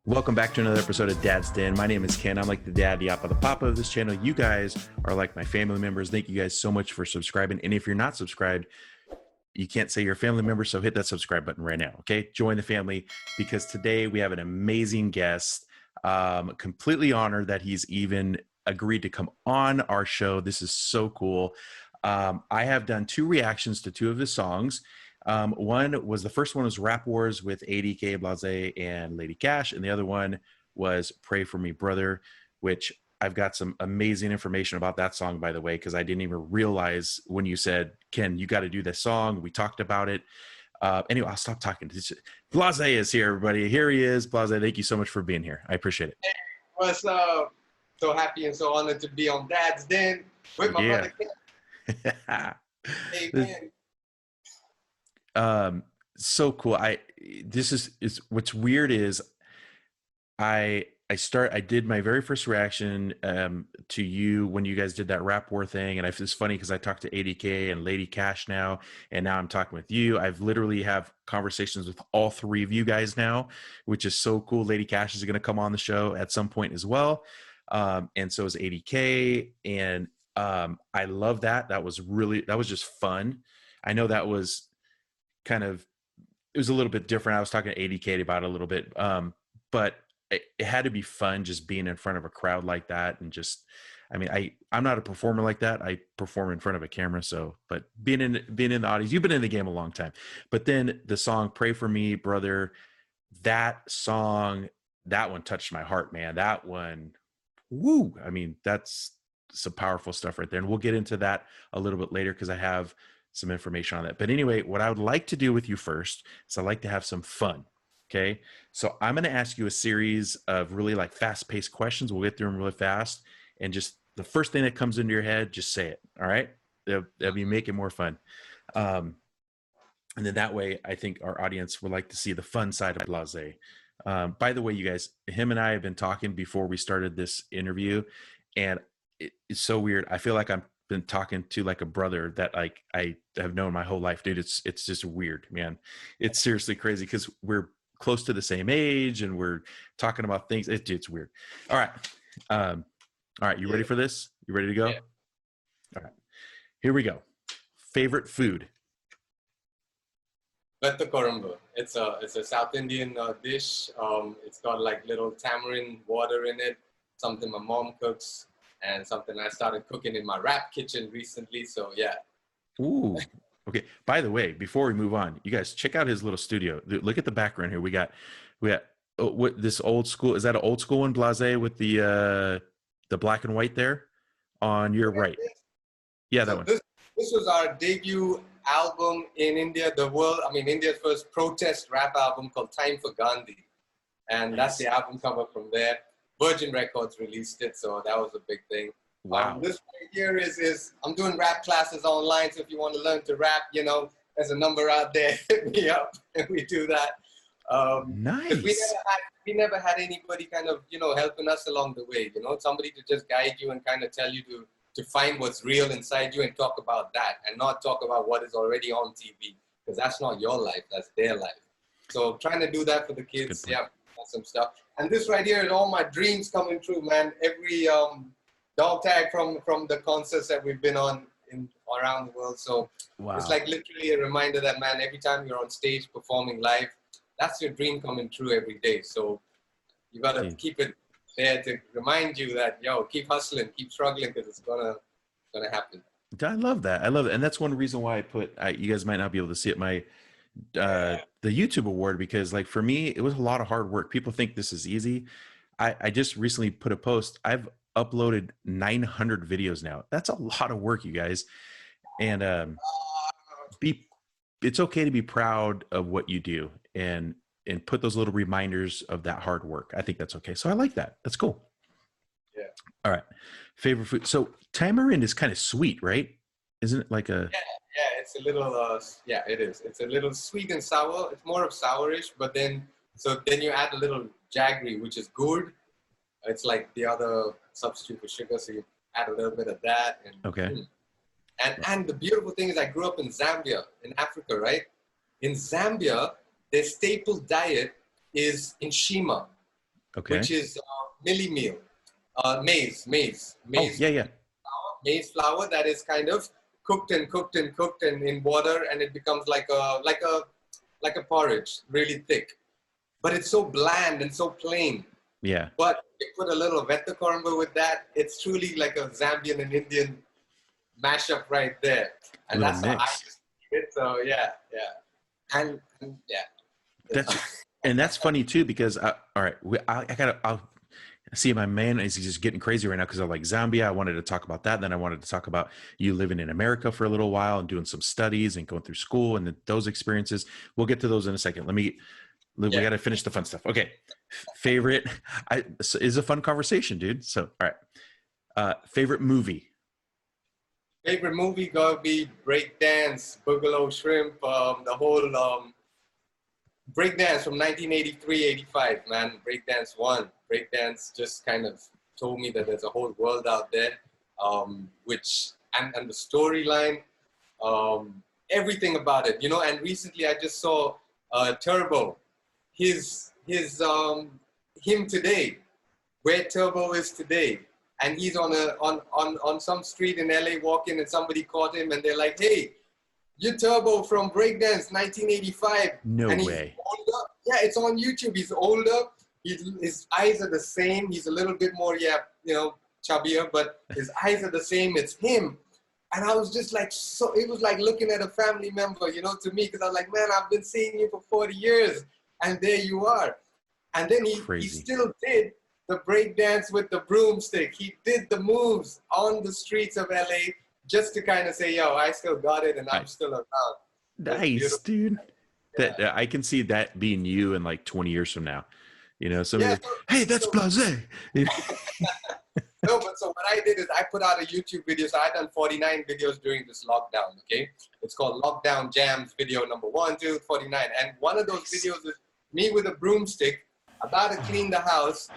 Welcome back to another episode of Dad's Den. My name is Ken. I'm like the dad, the appa, the papa of this channel. You guys are like my family members. Thank you guys so much for subscribing. And if you're not subscribed, you can't say you're a family member, so hit that subscribe button right now, okay? Join the family, because today we have an amazing guest. Completely honored that he's even agreed to come on our show. This is so cool. I have done 2 reactions to 2 of his songs. The first one was Rap Wars with ADK, BlaaZe, and Lady Cash. And the other one was Pray For Me, Brother, which I've got some amazing information about that song, by the way, because I didn't even realize when you said, Ken, you got to do this song. We talked about it. Anyway, I'll stop talking. BlaaZe is here, everybody. Here he is. BlaaZe, thank you so much for being here. I appreciate it. Hey, what's up? So happy and so honored to be on Dad's Den with my brother Ken. Hey, man. So cool. This is what's weird is I did my very first reaction to you when you guys did that Rap War thing, and it's funny because I talked to ADK and Lady Cash now, and now I'm talking with you. I've literally have conversations with all 3 of you guys now, which is so cool. Lady Cash is going to come on the show at some point as well, and so is ADK, and I love that. That was just fun. I know that was it was a little bit different. I was talking to ADK about it a little bit, but it had to be fun just being in front of a crowd like that. And just, I mean, I'm not a performer like that. I perform in front of a camera. But being in the audience, you've been in the game a long time. But then the song Pray For Me, Brother, that song, that one touched my heart, man. That one, woo. I mean, that's some powerful stuff right there. And we'll get into that a little bit later because I have some information on that. But anyway, what I would like to do with you first is I like to have some fun. Okay. So I'm going to ask you a series of really like fast paced questions. We'll get through them really fast. And just the first thing that comes into your head, just say it. All right. That'll be make it more fun. And then that way, I think our audience would like to see the fun side of BlaaZe. By the way, you guys, him and I have been talking before we started this interview, and it's so weird. I feel like I'm been talking to like a brother that like I have known my whole life, dude. It's just weird, man. It's seriously crazy because we're close to the same age and we're talking about things. It's weird. All right. All right. You ready for this? You ready to go? Yeah. All right. Here we go. Favorite food? Betta korumbu. It's a South Indian dish. It's got like little tamarind water in it. Something my mom cooks, and something I started cooking in my rap kitchen recently. So yeah. Ooh. Okay. By the way, before we move on, you guys check out his little studio. Look at the background here. We got what this old school, is that an old school one, BlaaZe, with the black and white there on your right? Yeah, that one. This was our debut album in India, India's first protest rap album called Time for Gandhi. And that's the album cover from there. Virgin Records released it, so that was a big thing. Wow. This right here is I'm doing rap classes online, so if you want to learn to rap, there's a number out there, hit me up, and we do that. Nice. We never had anybody kind of, helping us along the way, somebody to just guide you and kind of tell you to find what's real inside you and talk about that, and not talk about what is already on TV, because that's not your life, that's their life. So trying to do that for the kids, yeah, that's some stuff. And this right here is all my dreams coming true, man. Every dog tag from the concerts that we've been on around the world. So wow. It's like literally a reminder that, man, every time you're on stage performing live, that's your dream coming true every day. So you got to keep it there to remind you that, yo, keep hustling, keep struggling, because it's gonna happen. I love that. I love it. And that's one reason why you guys might not be able to see it, the YouTube award, because like for me, it was a lot of hard work. People think this is easy. I just recently put a post. I've uploaded 900 videos now. That's a lot of work, you guys. And it's okay to be proud of what you do and put those little reminders of that hard work. I think that's okay. So I like that. That's cool. Yeah. All right. Favorite food. So tamarind is kind of sweet, right? Isn't it like a... Yeah, it's a little, yeah, it is. It's a little sweet and sour. It's more of sourish, but then you add a little jaggery, which is good. It's like the other substitute for sugar, so you add a little bit of that. And, okay. And the beautiful thing is I grew up in Zambia, in Africa, right? In Zambia, their staple diet is nshima. Okay. which is millie meal, Oh, yeah, yeah. maize flour that is kind of cooked and cooked and cooked and in water, and it becomes like a porridge, really thick. But it's so bland and so plain. Yeah. But you put a little vetta korma with that, it's truly like a Zambian and Indian mashup right there. A And little that's how I mix. just eat it. So yeah, yeah. And yeah. That's and that's funny too because all right, I gotta. I'll see my man is just getting crazy right now because I like Zambia. I wanted to talk about that. Then I wanted to talk about you living in America for a little while and doing some studies and going through school and those experiences. We'll get to those in a second. We Yeah. got to finish the fun stuff. Okay, favorite. Is a fun conversation, dude. So all right, favorite movie. Favorite movie gotta be Breakdance, Boogaloo Shrimp, the whole Breakdance from 1983, 85, man. Breakdance 1. Breakdance just kind of told me that there's a whole world out there, which, and the storyline, everything about it, you know. And recently I just saw Turbo, him today, where Turbo is today. And he's on some street in LA walking, and somebody caught him and they're like, hey, you're Turbo from Breakdance 1985. No And he's way. older. Yeah, it's on YouTube. He's older. His eyes are the same. He's a little bit more, chubbier, but his eyes are the same. It's him. And I was just like, so it was like looking at a family member, you know, to me, because I was like, man, I've been seeing you for 40 years. And there you are. And then he still did the breakdance with the broomstick. He did the moves on the streets of LA just to kind of say, yo, I still got it and I'm still around. Nice, dude. Yeah. That I can see that being you in like 20 years from now. You know, somebody Yeah, like, hey, that's BlaaZe. No, but so what I did is I put out a YouTube video. So I done 49 videos during this lockdown, okay? It's called Lockdown Jams video number 1, 2, 49. And one of those videos is me with a broomstick, about to clean the house,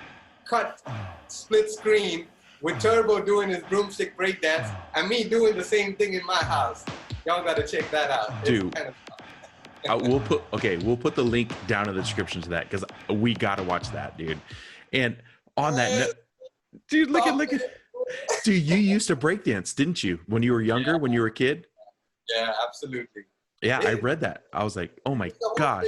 cut, split screen, with Turbo doing his broomstick breakdance, and me doing the same thing in my house. Y'all gotta check that out. Dude. Kind of we'll put the link down in the description to that because we gotta watch that, dude. And on that note, dude, look at dude, you used to breakdance, didn't you, when you were younger, when you were a kid? Yeah, absolutely. Yeah, I read that. I was like, oh my gosh.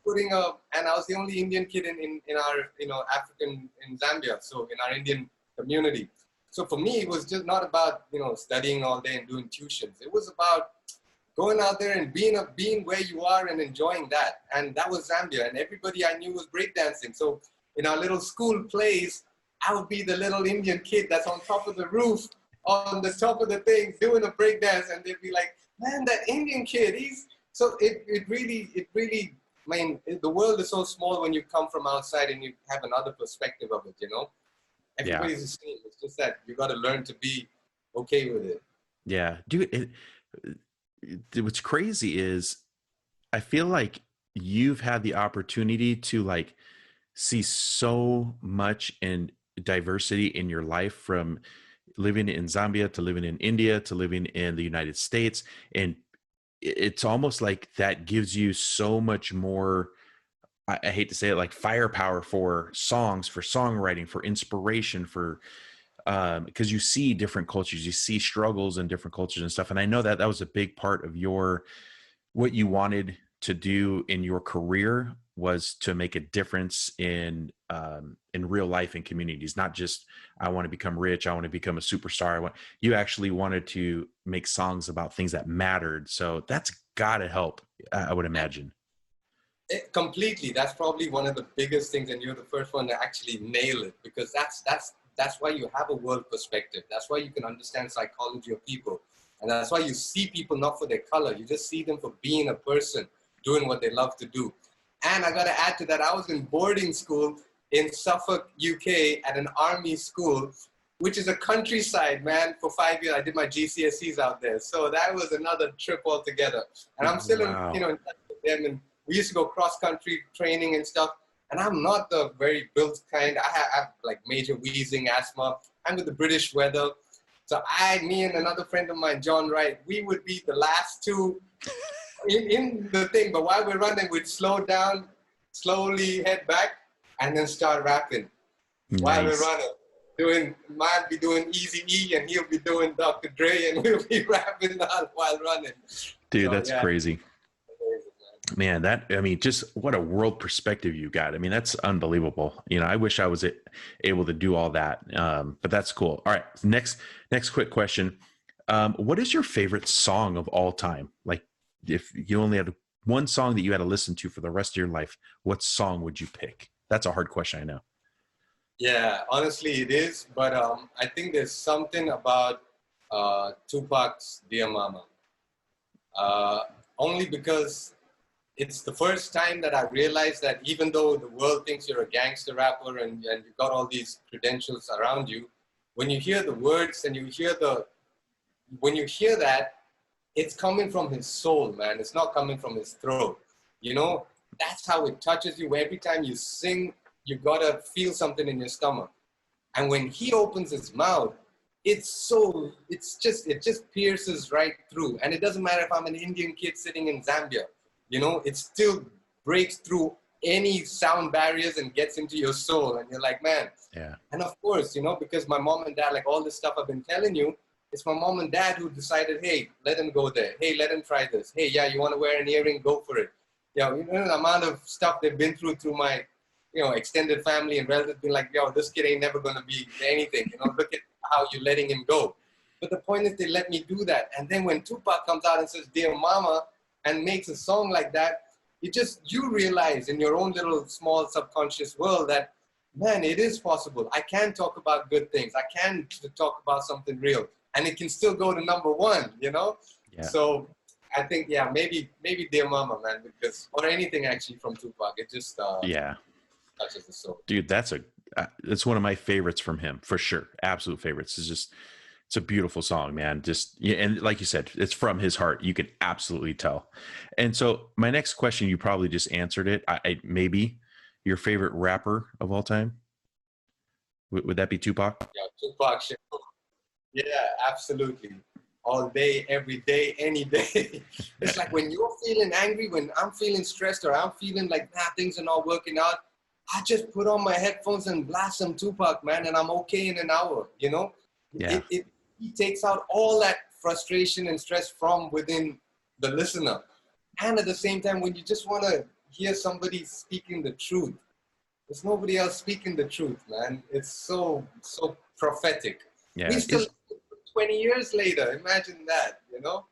And I was the only Indian kid in our, African, in Zambia, so in our Indian community. So for me, it was just not about, studying all day and doing tuitions. It was about going out there and being where you are and enjoying that. And that was Zambia. And everybody I knew was breakdancing. So in our little school plays, I would be the little Indian kid that's on top of the roof, on the top of the thing, doing a breakdance. And they'd be like, man, that Indian kid, so it really, I mean, the world is so small when you come from outside and you have another perspective of it, you know? Everybody's the same. It's just that you got to learn to be okay with it. Yeah, dude. What's crazy is I feel like you've had the opportunity to like see so much in diversity in your life, from living in Zambia to living in India to living in the United States. And it's almost like that gives you so much more, I hate to say it, like firepower for songs, for songwriting, for inspiration, for because you see different cultures, you see struggles in different cultures and stuff. And I know that was a big part of what you wanted to do in your career, was to make a difference in real life and communities, not just, I want to become rich, I want to become a superstar. You actually wanted to make songs about things that mattered. So that's gotta help, I would imagine. Completely. That's probably one of the biggest things, and you're the first one to actually nail it, because that's why you have a world perspective. That's why you can understand psychology of people, and that's why you see people not for their color. You just see them for being a person, doing what they love to do. And I got to add to that, I was in boarding school in Suffolk, UK, at an army school, which is a countryside, man. For 5 years, I did my GCSEs out there, so that was another trip altogether. And I'm still in touch with them, and we used to go cross-country training and stuff. And I'm not the very built kind. I have like major wheezing, asthma. I'm with the British weather. So me and another friend of mine, John Wright, we would be the last two in the thing. But while we're running, we'd slow down, slowly head back. and then start rapping while we're Nice. running. Might be doing Easy E and he'll be doing Dr. Dre and we'll be rapping while running. Dude, So that's yeah, crazy. amazing, Man, I mean, just what a world perspective you got. I mean, that's unbelievable. You know, I wish I was able to do all that. But that's cool. All right. Next quick question. What is your favorite song of all time? Like if you only had one song that you had to listen to for the rest of your life, what song would you pick? That's a hard question. I know. Yeah, honestly, it is. But I think there's something about Tupac's "Dear Mama," uh, only because it's the first time that I realized that even though the world thinks you're a gangster rapper and you've got all these credentials around you, when you hear the words and when you hear that, it's coming from his soul, man. It's not coming from his throat. You know, that's how it touches you. Every time you sing, you gotta feel something in your stomach. And when he opens his mouth, it just pierces right through. And it doesn't matter if I'm an Indian kid sitting in Zambia, you know, it still breaks through any sound barriers and gets into your soul. And you're like, man. Yeah. And of course, you know, because my mom and dad, like all this stuff I've been telling you, it's my mom and dad who decided, hey, let him go there. Hey, let him try this. Hey, yeah, you want to wear an earring? Go for it. Yeah, you know, the amount of stuff they've been through my, you know, extended family and relatives being like, yo, this kid ain't never going to be anything. You know, look at how you're letting him go. But the point is they let me do that. And then when Tupac comes out and says, Dear Mama, and makes a song like that, you realize in your own little small subconscious world that, man, it is possible. I can talk about good things. I can talk about something real. And it can still go to number one, you know? Yeah. So I think, yeah, maybe Dear Mama, man, because, or anything actually from Tupac. It just Yeah. touches the soul. Dude, it's one of my favorites from him for sure. Absolute favorites. It's a beautiful song, man. Just yeah, and like you said, it's from his heart. You can absolutely tell. And so my next question, you probably just answered it. I maybe your favorite rapper of all time. Would that be Tupac? Yeah, Tupac. Yeah, absolutely. All day, every day, any day. It's like when you're feeling angry, when I'm feeling stressed or I'm feeling like, things are not working out, I just put on my headphones and blast some Tupac, man, and I'm okay in an hour, you know? Yeah. He takes out all that frustration and stress from within the listener. And at the same time, when you just want to hear somebody speaking the truth, there's nobody else speaking the truth, man. It's so prophetic. We Yeah. still 20 years later. Imagine that, you know?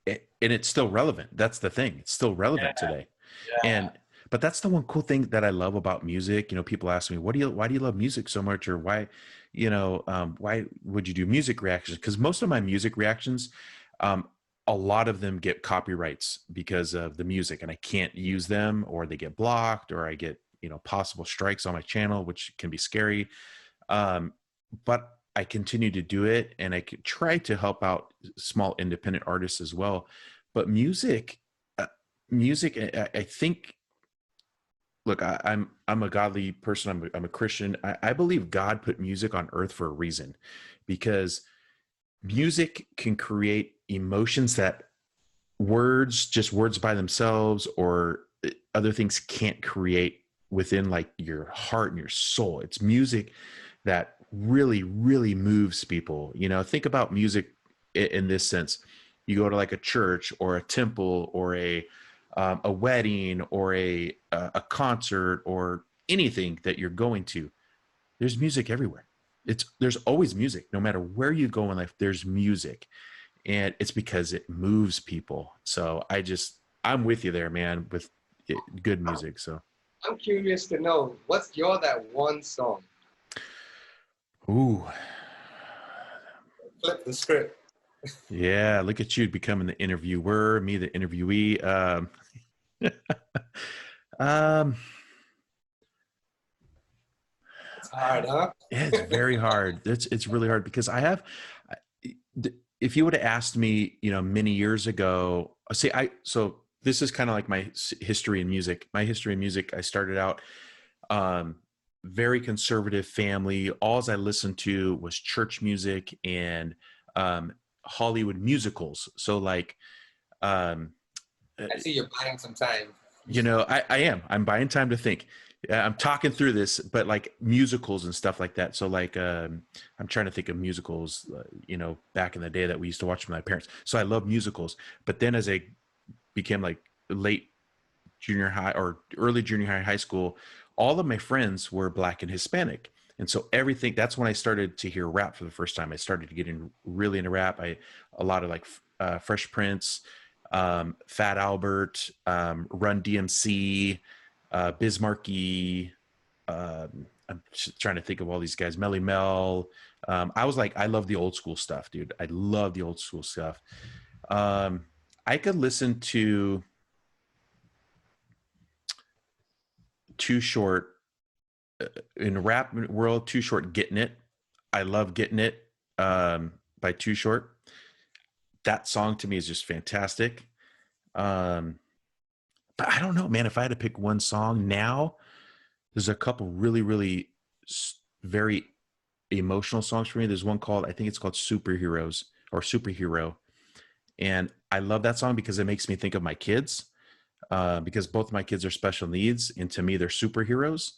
And it's still relevant. That's the thing. It's still relevant Yeah, today. yeah. And but that's the one cool thing that I love about music. You know, people ask me, why do you love music so much? Or why would you do music reactions? Because most of my music reactions, um, a lot of them get copyrights because of the music and I can't use them or they get blocked or I get, possible strikes on my channel, which can be scary. But I continue to do it and I could try to help out small independent artists as well. But uh, music, I think, look, I'm a godly person. I'm a Christian. I believe God put music on earth for a reason, because music can create emotions that words by themselves or other things can't create within like your heart and your soul. It's music that really, really moves people. Think about music in this sense. You go to like a church or a temple or a wedding or a concert or anything that you're going to. There's music everywhere. There's always music. No matter where you go in life, there's music, and it's because it moves people. So I'm with you there, man, with good music. So, I'm curious to know, what's that one song? ooh, Flip the script. yeah, look at you becoming the interviewer, me the interviewee. Um, It's hard, huh? yeah, it's very hard. It's really hard because if you would have asked me, many years ago, so this is kind of like my history in music. My history in music, I started out um, very conservative family. All I listened to was church music and Hollywood musicals. So like, um, I see you're buying some time. I am. I'm buying time to think. Yeah, I'm talking through this, but like musicals and stuff like that. So like, I'm trying to think of musicals, back in the day that we used to watch with my parents. So I love musicals. But then as I became like late junior high or early junior high, high school, all of my friends were Black and Hispanic. And so everything, that's when I started to hear rap for the first time. I started to get really into rap. A lot of like Fresh Prince, Fat Albert, Run DMC, Biz Markie. I'm just trying to think of all these guys. Melly Mel. I was like, I love the old school stuff, dude. I love the old school stuff. I could listen to Too Short in rap world. Too Short, Getting It. I love Getting It by Too Short. That song to me is just fantastic. Um, but I don't know, man. If I had to pick one song now, there's a couple really, really very emotional songs for me. There's one called, I think it's called Superheroes or Superhero. And I love that song because it makes me think of my kids, because both my kids are special needs. And to me, they're superheroes.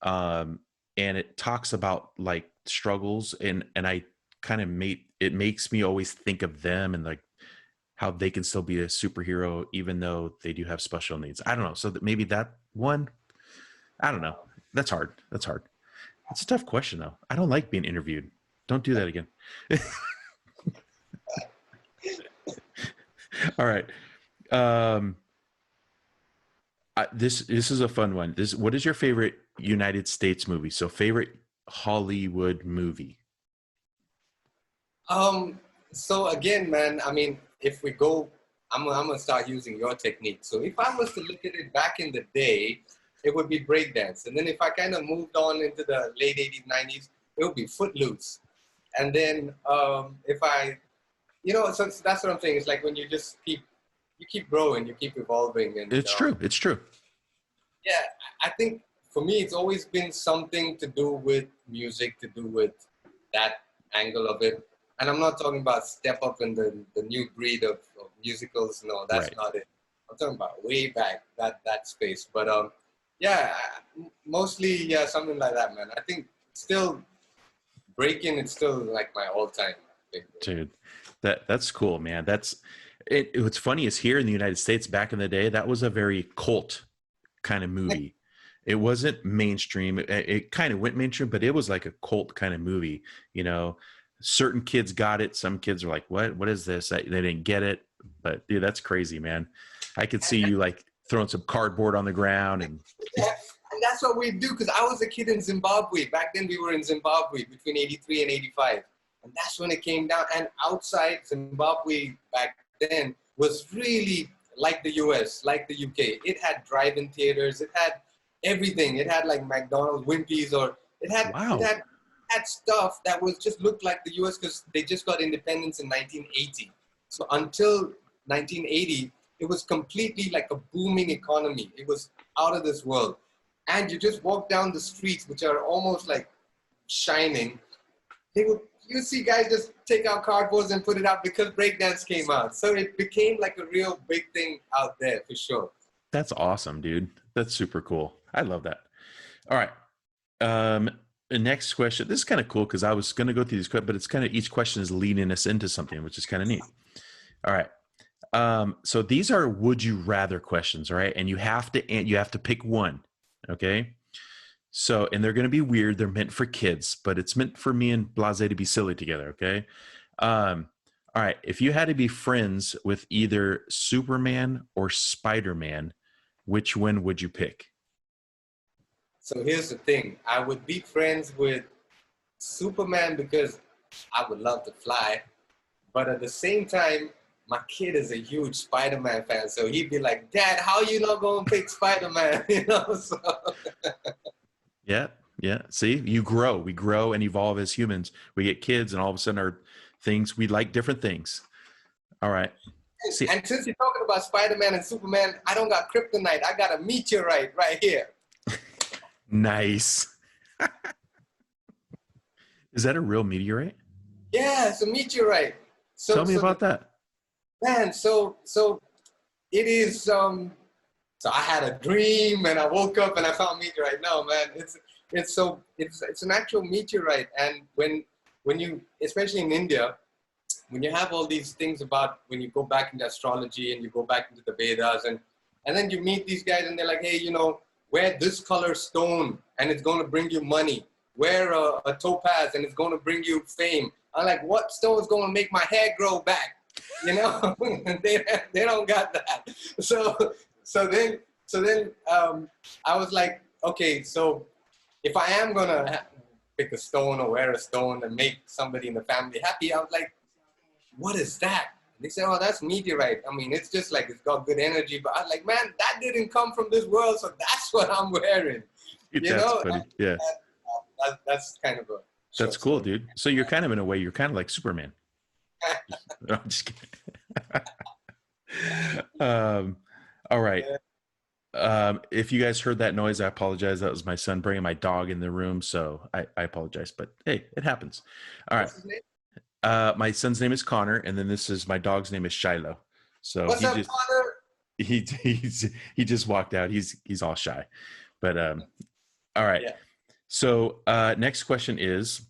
Um, and it talks about like struggles, and I kind of it makes me always think of them and like how they can still be a superhero even though they do have special needs. I don't know. So that maybe that one, I don't know. That's hard. That's hard. It's a tough question though. I don't like being interviewed. Don't do that again. All right. Um, this is a fun one. What is your favorite United States movie? So favorite Hollywood movie. So again, man, I mean, if we go, I'm gonna start using your technique. So if I was to look at it back in the day, it would be breakdance. And then if I kind of moved on into the late 80s, 90s, it would be Footloose. And then if I, so that's what I'm saying. It's like when you keep growing, you keep evolving. And It's true. It's true. yeah, I think for me, it's always been something to do with music, to do with that angle of it. And I'm not talking about Step Up and the new breed of musicals. No, that's Right. not it. I'm talking about way back that space. But yeah, mostly yeah, something like that, man. I think still breaking. It's still like my all-time favorite. Dude, that's cool, man. That's it. What's funny is here in the United States back in the day, that was a very cult kind of movie. It wasn't mainstream. It kind of went mainstream, but it was like a cult kind of movie. Certain kids got it. Some kids were like, what is this? They didn't get it. But dude, that's crazy, man. I could see you like throwing some cardboard on the ground and Yeah, and that's what we do because I was a kid in Zimbabwe. Back then we were in Zimbabwe between 83 and 85. And that's when it came down. And outside Zimbabwe back then was really like the US, like the UK. It had drive-in theaters. It had everything. It had like McDonald's, Wimpy's, or it had wow. stuff that was just looked like the US because they just got independence in 1980. So until 1980, it was completely like a booming economy. It was out of this world. And you just walk down the streets, which are almost like shining. You see guys just take out cardboards and put it out because breakdance came out. So it became like a real big thing out there for sure. That's awesome, dude. That's super cool. I love that. All right. The next question. This is kind of cool because I was going to go through these, but it's kind of each question is leading us into something, which is kind of neat. All right. So these are would you rather questions, all right? And you have to pick one, okay? So, and they're going to be weird. They're meant for kids, but it's meant for me and BlaaZe to be silly together, okay? All right. If you had to be friends with either Superman or Spider-Man, which one would you pick? So here's the thing. I would be friends with Superman because I would love to fly. But at the same time, my kid is a huge Spider-Man fan. So he'd be like, Dad, how you not going to pick Spider-Man? So Yeah. Yeah. See, we grow and evolve as humans. We get kids and all of a sudden we like different things. All right. See, and since you're talking about Spider-Man and Superman, I don't got kryptonite. I got a meteorite right here. nice. Is that a real meteorite? Yeah, it's a meteorite. Tell me about that. Man, so it is So I had a dream and I woke up and I found meteorite. No, man, it's an actual meteorite. And when you, especially in India, when you have all these things about when you go back into astrology and you go back into the Vedas and then you meet these guys and they're like, hey, you know, wear this color stone and it's going to bring you money. Wear a topaz and it's going to bring you fame. I'm like, what stone is going to make my hair grow back? You know, they don't got that. So then I was like, okay, so if I am going to pick a stone or wear a stone and make somebody in the family happy, I was like, what is that? They said, oh, that's meteorite. I mean, it's just like, it's got good energy. But I was like, man, that didn't come from this world. So that's what I'm wearing. You That's know? funny. Yeah. That's kind of a That's cool, dude. So you're kind of, in a way, you're kind of like Superman. No, I'm just kidding. All right. If you guys heard that noise, I apologize. That was my son bringing my dog in the room. So I apologize, but hey, it happens. All right. What's his name? My son's name is Connor, and then this is my dog's name is Shiloh. So What's up, Connor? He just walked out. He's all shy, but all right. Yeah. So next question is,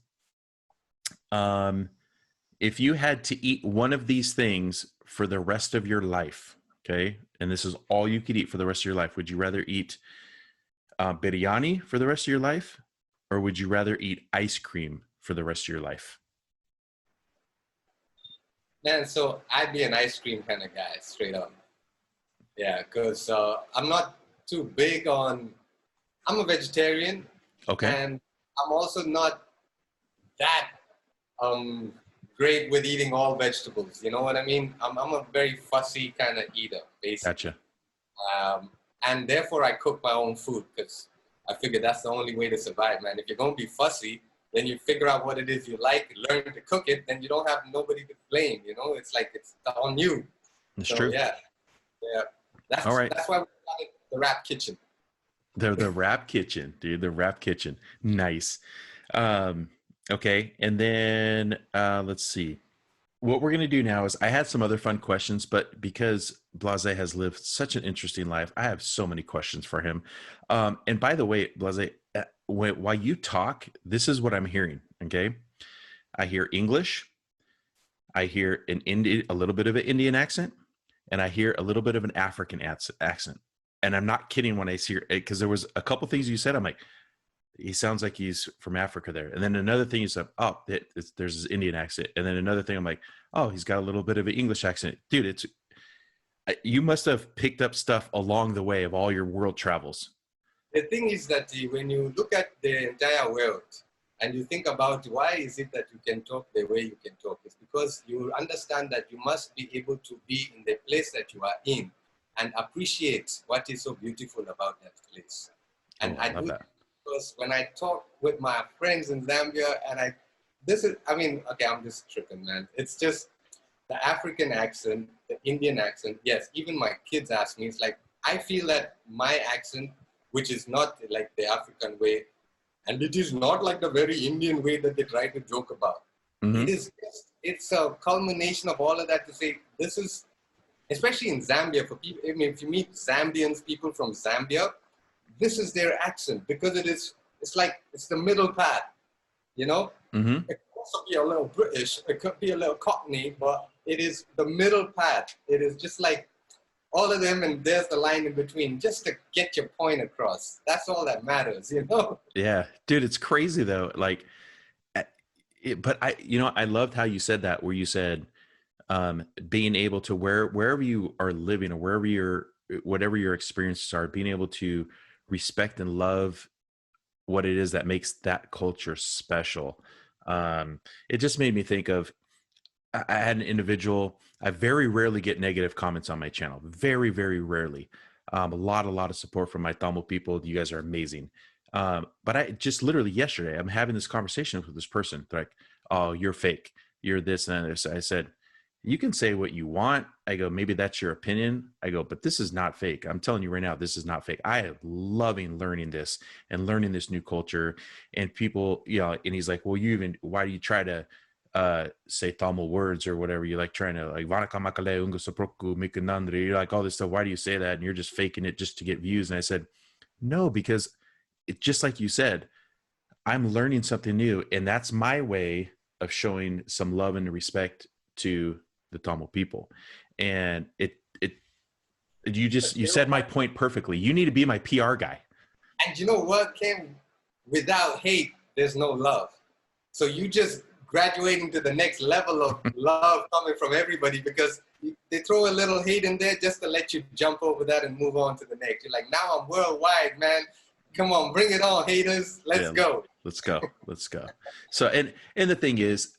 if you had to eat one of these things for the rest of your life, okay, and this is all you could eat for the rest of your life, would you rather eat biryani for the rest of your life, or would you rather eat ice cream for the rest of your life? Man, so I'd be an ice cream kind of guy, straight up. Yeah, because I'm not too big on, I'm a vegetarian. Okay. And I'm also not that great with eating all vegetables. You know what I mean? I'm a very fussy kind of eater, basically. Gotcha. And therefore, I cook my own food because I figure that's the only way to survive, man. If you're going to be fussy, then you figure out what it is you like, learn to cook it, then you don't have nobody to blame, you know? It's like, it's on you. That's true. Yeah. That's, all right. That's why we call it the Rap Kitchen. The Rap Kitchen, dude. The Rap Kitchen. Nice. Okay. And then let's see. What we're going to do now is I had some other fun questions, but because BlaaZe has lived such an interesting life, I have so many questions for him. And by the way, BlaaZe, while you talk, this is what I'm hearing. Okay. I hear English. I hear a little bit of an Indian accent, and I hear a little bit of an African accent. And I'm not kidding when I hear it, because there was a couple things you said. I'm like, he sounds like he's from Africa there. And then another thing you said, oh, there's this Indian accent. And then another thing, I'm like, oh, he's got a little bit of an English accent. Dude, you must have picked up stuff along the way of all your world travels. The thing is that when you look at the entire world and you think about why is it that you can talk the way you can talk, it's because you understand that you must be able to be in the place that you are in and appreciate what is so beautiful about that place. And I do that because when I talk with my friends in Zambia, and I'm just tripping, man. It's just the African accent, the Indian accent. Yes, even my kids ask me, it's like, I feel that my accent, which is not like the African way, and it is not like the very Indian way that they try to joke about. Mm-hmm. It's a culmination of all of that to say, this is, especially in Zambia, for people, I mean, if you meet Zambians, people from Zambia, this is their accent, because it's like, it's the middle path, you know? Mm-hmm. It could also be a little British, it could be a little Cockney, but it is the middle path. It is just like all of them, and there's the line in between, just to get your point across. That's all that matters, you know? Yeah, dude, it's crazy though. Like, but I loved how you said that, where you said, being able to wherever you are living, or whatever your experiences are, being able to respect and love what it is that makes that culture special. It just made me think of, I had an individual, I very rarely get negative comments on my channel. Very, very rarely. A lot of support from my Tamil people. You guys are amazing. But I just literally yesterday, I'm having this conversation with this person. They're like, oh, you're fake. You're this and this. I said, you can say what you want. I go, maybe that's your opinion. I go, but this is not fake. I'm telling you right now, this is not fake. I am loving learning this and learning this new culture and people, and he's like, well, why do you try to say Tamil words or whatever. You're like trying to like "Vanakkam makale unga saproku mikanandri." You're like all this stuff. Why do you say that? And you're just faking it just to get views. And I said, no, because it just like you said, I'm learning something new, and that's my way of showing some love and respect to the Tamil people. And you You know said my what? point perfectly. You need to be my PR guy. And you know what came without hate, there's no love. So you just graduating to the next level of love coming from everybody because they throw a little hate in there just to let you jump over that and move on to the next. You're like, now I'm worldwide, man. Come on, bring it on, haters. Let's go. Let's go. Let's go. So, and the thing is,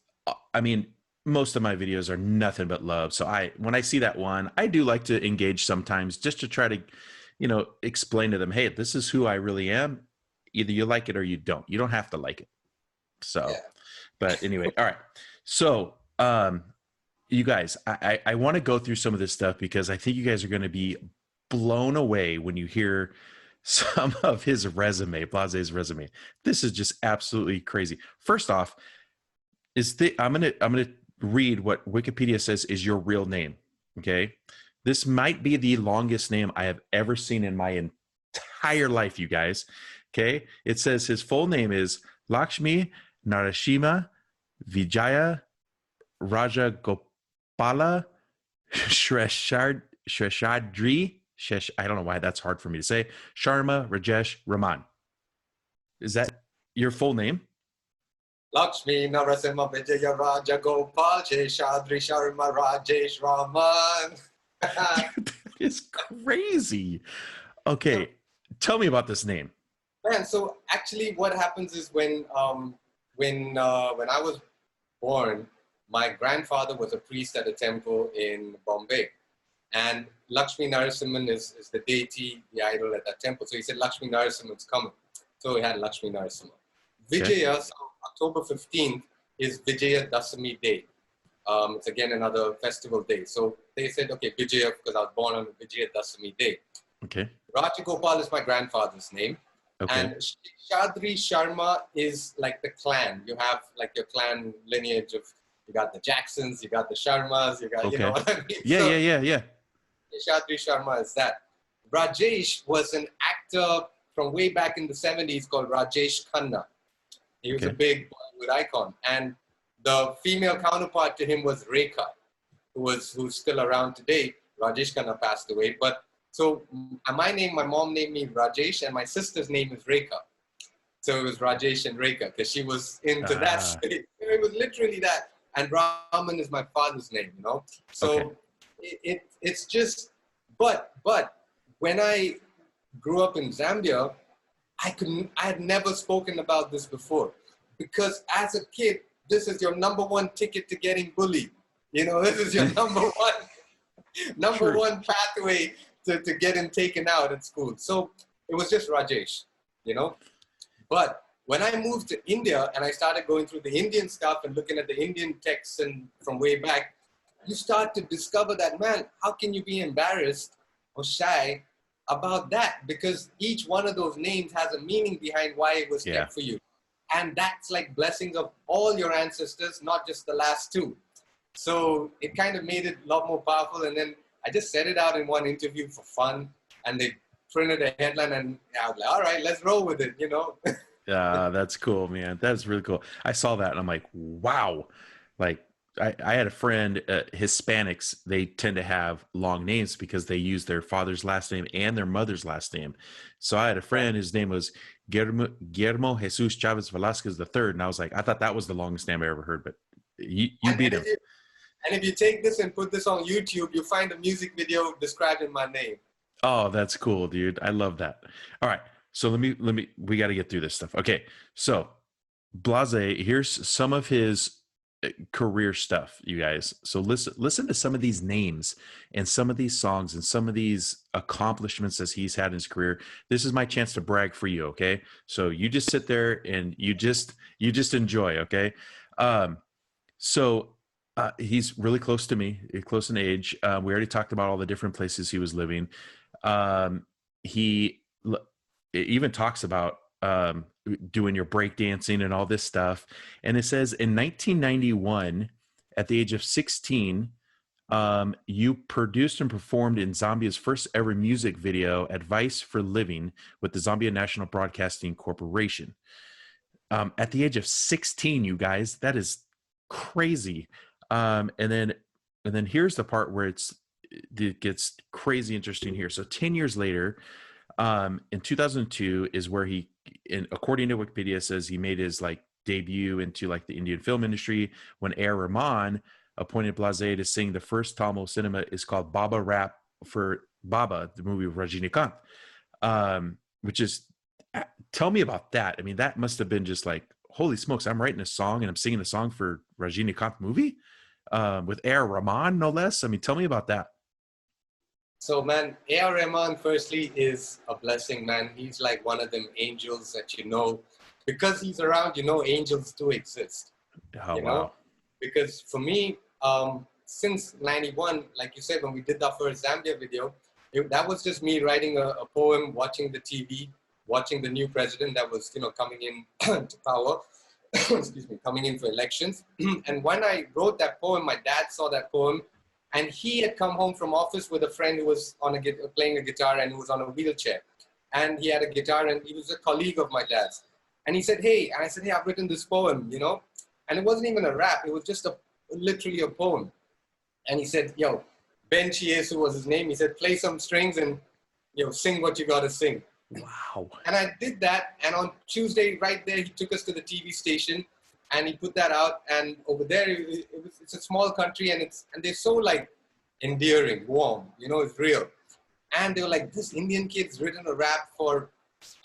I mean, most of my videos are nothing but love. So when I see that one, I do like to engage sometimes just to try to, explain to them, hey, this is who I really am. Either you like it or you don't. You don't have to like it. So, Yeah. but anyway, all right. So, you guys, I want to go through some of this stuff because I think you guys are going to be blown away when you hear some of his resume, BlaaZe's resume. This is just absolutely crazy. First off, I'm gonna read what Wikipedia says is your real name. Okay, this might be the longest name I have ever seen in my entire life, you guys. Okay, it says his full name is Lakshmi Narasimha Vijaya Raja Gopala Shreshadri. I don't know why that's hard for me to say. Sharma Rajesh Raman. Is that your full name? Lakshmi Narasimha Vijaya Raja Gopal Sheshadri Sharma Rajesh Raman. That is crazy. Okay, tell me about this name. Man, so actually what happens is when I was born, my grandfather was a priest at a temple in Bombay. And Lakshmi Narasimhan is the deity, the idol at that temple. So he said, Lakshmi Narasimhan's coming. So he had Lakshmi Narasimha. Vijaya, okay. So October 15th is Vijaya Dasami Day. It's again another festival day. So they said, okay, Vijaya, because I was born on Vijaya Dasami Day. Okay. Rajagopal is my grandfather's name. Okay. And Shadri Sharma is like the clan. You have like your clan lineage of, you got the Jacksons, you got the Sharmas, you got, okay. You know what I mean? Yeah, so, yeah. Shadri Sharma is that. Rajesh was an actor from way back in the 70s called Rajesh Khanna. He was a big Bollywood icon. And the female counterpart to him was Rekha, who's still around today. Rajesh Khanna passed away. But so my mom named me Rajesh, and my sister's name is Rekha. So it was Rajesh and Rekha because she was into that state. It was literally that. And Raman is my father's name, you know? So it's just, but when I grew up in Zambia, I had never spoken about this before because as a kid, this is your number one ticket to getting bullied. You know, this is your number one pathway to getting taken out at school. So it was just Rajesh, you know? But when I moved to India and I started going through the Indian stuff and looking at the Indian texts and from way back, you start to discover that, man, how can you be embarrassed or shy about that? Because each one of those names has a meaning behind why it was kept for you. And that's like blessings of all your ancestors, not just the last two. So it kind of made it a lot more powerful. And then I just said it out in one interview for fun. And they printed a headline and I was like, all right, let's roll with it, you know? Yeah, that's cool, man. That's really cool. I saw that and I'm like, wow. Like I had a friend, Hispanics, they tend to have long names because they use their father's last name and their mother's last name. So I had a friend, his name was Guillermo Jesus Chavez Velasquez III. And I was like, I thought that was the longest name I ever heard, but you beat him. And if you take this and put this on YouTube, you'll find a music video describing my name. Oh, that's cool, dude. I love that. All right. So we got to get through this stuff. Okay. So BlaaZe, here's some of his career stuff, you guys. So listen to some of these names and some of these songs and some of these accomplishments as he's had in his career. This is my chance to brag for you. Okay. So you just sit there and you just enjoy. Okay. He's really close to me, close in age. We already talked about all the different places he was living. He even talks about doing your breakdancing and all this stuff. And it says in 1991, at the age of 16, you produced and performed in Zambia's first ever music video, Advice for Living, with the Zambia National Broadcasting Corporation. At the age of 16, you guys, that is crazy. And then here's the part where it gets crazy interesting here. So 10 years later, in 2002 is where according to Wikipedia, says he made his like debut into like the Indian film industry when A.R. Rahman appointed BlaaZe to sing the first Tamil cinema is called Baba Rap for Baba, the movie with Rajinikanth, which is, tell me about that. I mean, that must have been just like, holy smokes, I'm writing a song and I'm singing a song for Rajinikanth movie with A.R. Rahman, no less. I mean, tell me about that. So, man, A.R. Rahman, firstly, is a blessing, man. He's like one of them angels that because he's around, angels do exist. Oh, you wow. know? Because for me, since 91, like you said, when we did our first Zambia video, that was just me writing a poem, watching the TV, watching the new president that was, coming in to power, excuse me, coming in for elections. And when I wrote that poem, my dad saw that poem, and he had come home from office with a friend who was playing a guitar and who was on a wheelchair. And he had a guitar, and he was a colleague of my dad's. And he said, hey, and I said, hey, I've written this poem, And it wasn't even a rap. It was just literally a poem. And he said, yo, Ben Chiesu was his name. He said, play some strings and, sing what you got to sing. Wow. And I did that. And on Tuesday, right there, he took us to the TV station and he put that out. And over there, it's a small country and they're so like endearing, warm, it's real. And they were like, this Indian kid's written a rap for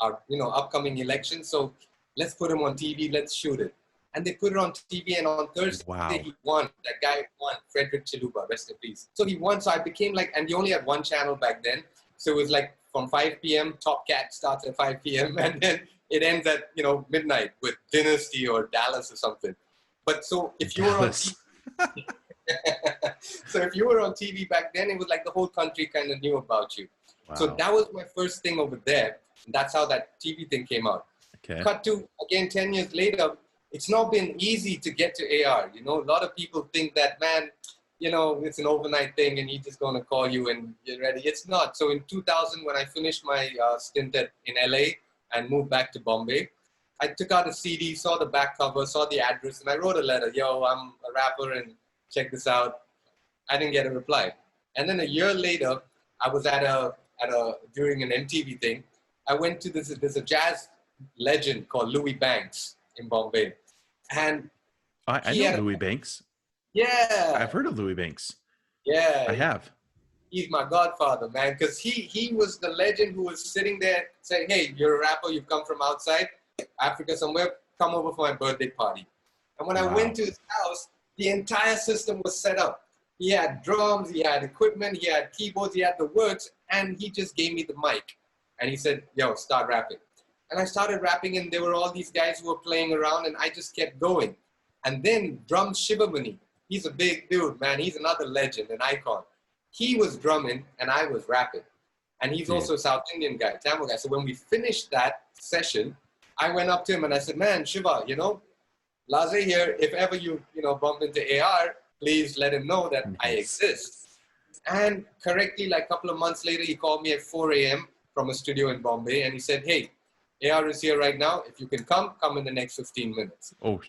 our, upcoming election. So let's put him on TV. Let's shoot it. And they put it on TV, and on Thursday, wow. He won. That guy won, Frederick Chiluba, rest in peace. So he won, so I became like, and you only had one channel back then. So it was like from 5 p.m., Top Cat starts at 5 p.m., and then it ends at, midnight with Dynasty or Dallas or something. But so if you were on TV, so if you were on TV back then, it was like the whole country kind of knew about you. Wow. So that was my first thing over there. And that's how that TV thing came out. Okay. Cut to, again, 10 years later, it's not been easy to get to AR. A lot of people think that, man, it's an overnight thing and he's just going to call you and get ready. It's not. So in 2000, when I finished my stint in LA and moved back to Bombay, I took out a CD, saw the back cover, saw the address, and I wrote a letter. Yo, I'm a rapper and check this out. I didn't get a reply. And then a year later, I was during an MTV thing. I went to there's a jazz legend called Louis Banks in Bombay. And I know Louis Banks. Yeah. I've heard of Louis Banks. Yeah. I have. He's my godfather, man, because he was the legend who was sitting there saying, hey, you're a rapper, you've come from outside Africa somewhere, come over for my birthday party. And when I went to his house, the entire system was set up. He had drums, he had equipment, he had keyboards, he had the works, and he just gave me the mic. And he said, yo, start rapping. And I started rapping, and there were all these guys who were playing around, and I just kept going. And then Drum Shivamani, he's a big dude, man. He's another legend, an icon. He was drumming, and I was rapping. And he's also a South Indian guy, Tamil guy. So when we finished that session, I went up to him, and I said, man, Shiva, BlaaZe here, if ever you bump into AR, please let him know that I exist. And correctly, like a couple of months later, he called me at 4 a.m. from a studio in Bombay, and he said, hey, AR is here right now. If you can come in the next 15 minutes. Oh.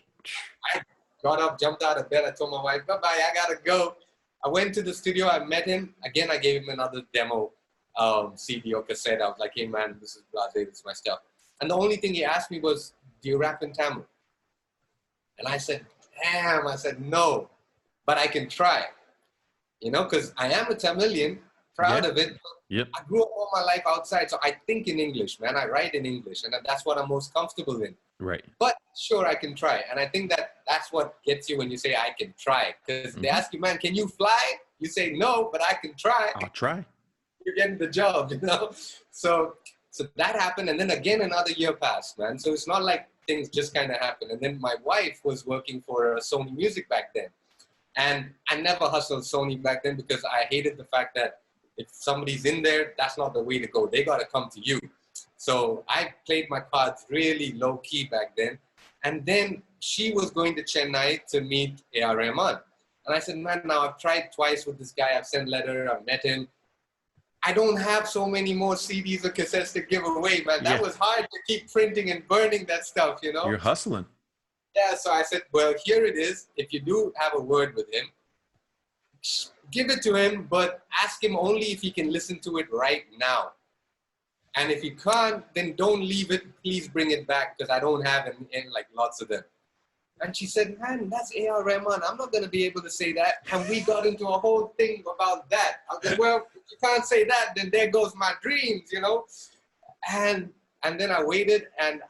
I got up, jumped out of bed. I told my wife, bye-bye, I got to go. I went to the studio. I met him. Again, I gave him another demo CD or cassette. I was like, hey, man, this is BlaaZe, this is my stuff. And the only thing he asked me was, do you rap in Tamil? And I said, damn. I said, no, but I can try. Because I am a Tamilian, proud of it. Yep. I grew up all my life outside, so I think in English, man. I write in English, and that's what I'm most comfortable in. Right. But sure, I can try. And I think that's what gets you when you say I can try. Because they ask you, man, can you fly? You say, no, but I can try. I'll try. You're getting the job, So that happened. And then again, another year passed, man. So it's not like things just kind of happened. And then my wife was working for Sony Music back then. And I never hustled Sony back then because I hated the fact that if somebody's in there, that's not the way to go. They got to come to you. So I played my cards really low key back then. And then she was going to Chennai to meet A.R. Rahman. And I said, man, now I've tried twice with this guy. I've sent letter, I've met him. I don't have so many more CDs or cassettes to give away, man. That was hard to keep printing and burning that stuff, you know? You're hustling. Yeah, so I said, well, here it is. If you do have a word with him, give it to him, but ask him only if he can listen to it right now. And if you can't, then don't leave it. Please bring it back because I don't have like lots of them. And she said, man, that's A.R. Rahman. I'm not going to be able to say that. And we got into a whole thing about that. I was like, well, if you can't say that, then there goes my dreams, you know? And then I waited, and